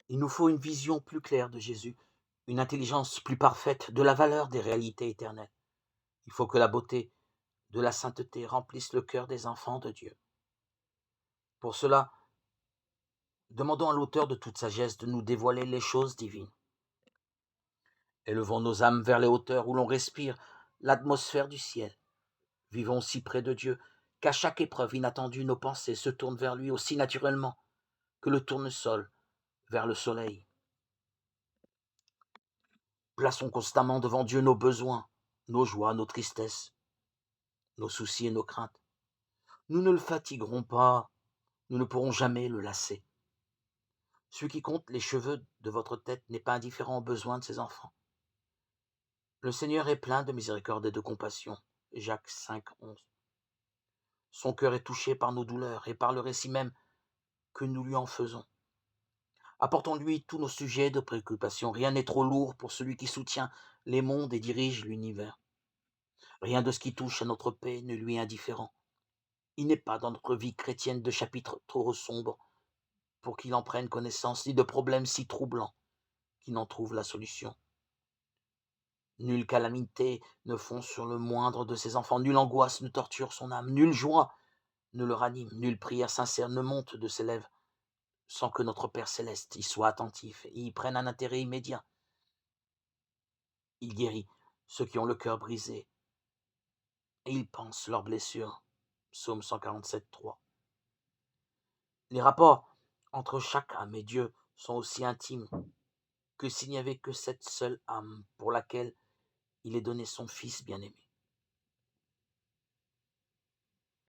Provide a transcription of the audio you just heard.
Il nous faut une vision plus claire de Jésus, une intelligence plus parfaite de la valeur des réalités éternelles. Il faut que la beauté de la sainteté remplisse le cœur des enfants de Dieu. Pour cela, demandons à l'auteur de toute sagesse de nous dévoiler les choses divines. Élevons nos âmes vers les hauteurs où l'on respire l'atmosphère du ciel. Vivons si près de Dieu qu'à chaque épreuve inattendue, nos pensées se tournent vers lui aussi naturellement que le tournesol vers le soleil. Plaçons constamment devant Dieu nos besoins, nos joies, nos tristesses, nos soucis et nos craintes. Nous ne le fatiguerons pas, nous ne pourrons jamais le lasser. Celui qui compte les cheveux de votre tête n'est pas indifférent aux besoins de ses enfants. Le Seigneur est plein de miséricorde et de compassion. Jacques 5, 11. Son cœur est touché par nos douleurs et par le récit même que nous lui en faisons. Apportons-lui tous nos sujets de préoccupation. Rien n'est trop lourd pour celui qui soutient les mondes et dirige l'univers. Rien de ce qui touche à notre paix ne lui est indifférent. Il n'est pas dans notre vie chrétienne de chapitre trop sombre pour qu'il en prenne connaissance, ni de problèmes si troublants qu'il n'en trouve la solution. Nulle calamité ne fond sur le moindre de ses enfants, nulle angoisse ne torture son âme, nulle joie ne le ranime, nulle prière sincère ne monte de ses lèvres sans que notre Père céleste y soit attentif et y prenne un intérêt immédiat. Il guérit ceux qui ont le cœur brisé et il pense leurs blessures. Psaume 147, 3. Les rapports entre chaque âme et Dieu sont aussi intimes que s'il n'y avait que cette seule âme pour laquelle il ait donné son Fils bien-aimé.